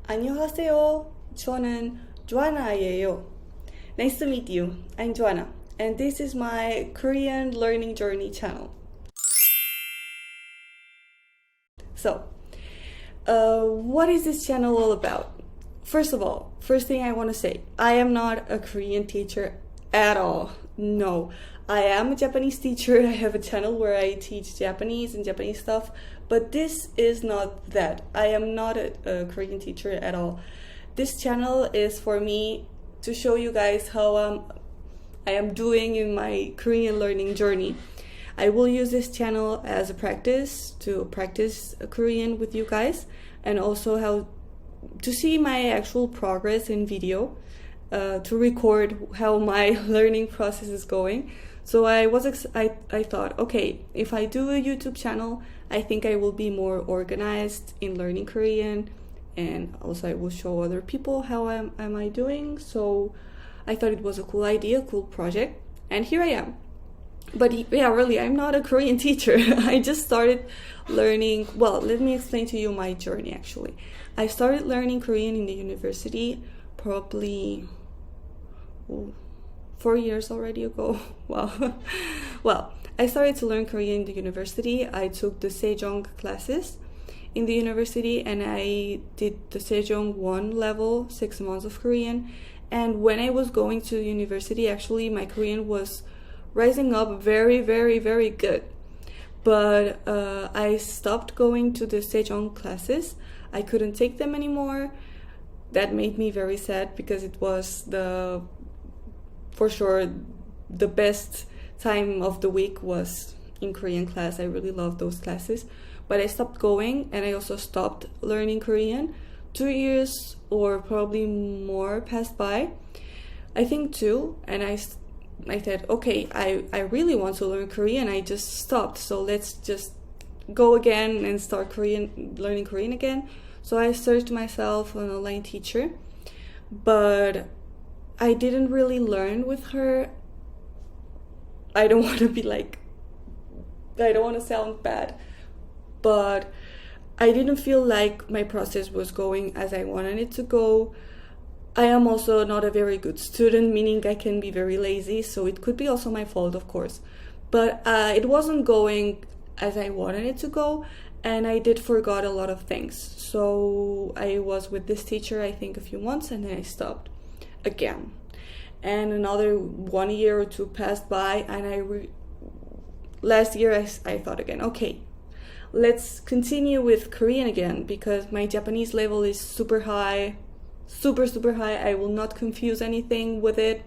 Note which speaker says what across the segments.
Speaker 1: 안녕하세요. 저는 Joana예요. Nice to meet you. I'm Joana, and this is my Korean learning journey channel. So, what is this channel all about? First of all, first thing I want to say, I am not a Korean teacher at all. No, I am a Japanese teacher. I have a channel where I teach Japanese and Japanese stuff, but this is not that. I am not a Korean teacher at all. This channel is for me to show you guys how I am doing in my Korean learning journey. I will use this channel as a practice to practice Korean with you guys, and also how to see my actual progress in video, to record how my learning process is going. So I thought, okay, if I do a YouTube channel, I think I will be more organized in learning Korean, and also I will show other people how am I doing. So I thought it was a cool idea, cool project, and here I am. But yeah, really, I'm not a Korean teacher. I just started learning. Well, let me explain to you my journey actually. I started learning Korean in the university probably 4 years already ago. Wow. Well, I started to learn Korean in the university. I took the Sejong classes in the university, and I did the Sejong 1 level, 6 months of Korean. And when I was going to university, actually, my Korean was rising up very, very, very good. But I stopped going to the Sejong classes. I couldn't take them anymore. That made me very sad because it was for sure the best time of the week was in Korean class. I really loved those classes. But I stopped going, and I also stopped learning Korean. 2 years or probably more passed by. I think 2, and I said, okay, I really want to learn Korean. I just stopped, so let's just go again and start learning Korean again. So I searched myself an online teacher, but I didn't really learn with her. I don't want to sound bad, but I didn't feel like my process was going as I wanted it to go. I am also not a very good student, meaning I can be very lazy, so it could be also my fault, of course. But it wasn't going as I wanted it to go, and I did forgot a lot of things. So I was with this teacher, I think, a few months, and then I stopped again. And another 1 year or 2 passed by, and last year I thought again, okay, let's continue with Korean again, because my Japanese level is super high. Super high. I will not confuse anything with it.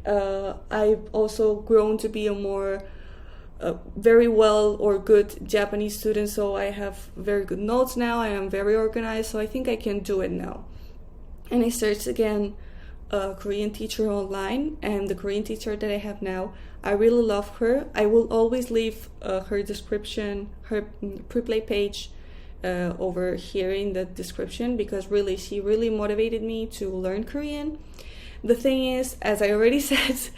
Speaker 1: I've also grown to be a more very well or good Japanese student, so I have very good notes now. I am very organized, so I think I can do it now. And I searched again a Korean teacher online, and the Korean teacher that I have now, I really love her. I will always leave her description, her preplay page over here in the description, because really she really motivated me to learn Korean. The thing is, as I already said,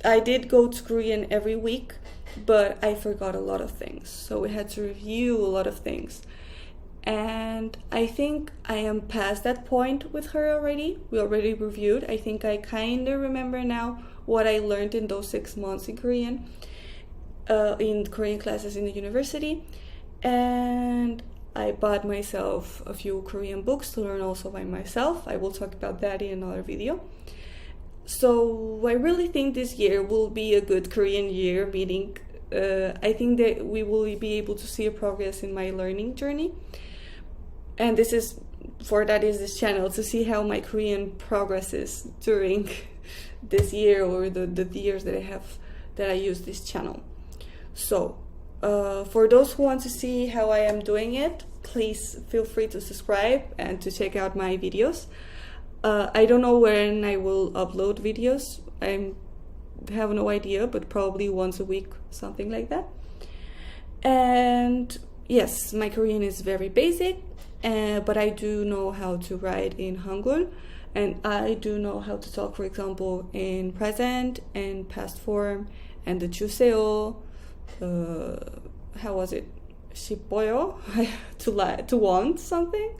Speaker 1: I did go to Korean every week, but I forgot a lot of things, so we had to review a lot of things, and I think I am past that point with her already. We already reviewed. I think I kind of remember now what I learned in those 6 months in Korean. In Korean classes in the university, and I bought myself a few Korean books to learn also by myself. I will talk about that in another video. So I really think this year will be a good Korean year, meaning I think that we will be able to see a progress in my learning journey, and this is this channel, to see how my Korean progresses during this year, or the years that I use this channel. So, for those who want to see how I am doing it, please feel free to subscribe and to check out my videos. I don't know when I will upload videos. I have no idea, but probably once a week, something like that. And yes, my Korean is very basic, but I do know how to write in Hangul, and I do know how to talk, for example, in present and past form, and the 주세요. How was it? 싶어요. to want something.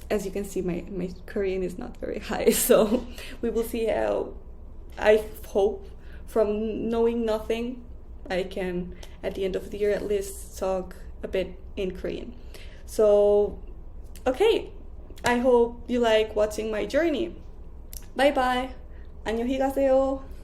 Speaker 1: As you can see, my Korean is not very high, so we will see how. I hope from knowing nothing, I can, at the end of the year, at least talk a bit in Korean. So, okay, I hope you like watching my journey. Bye bye. 안녕히 가세요.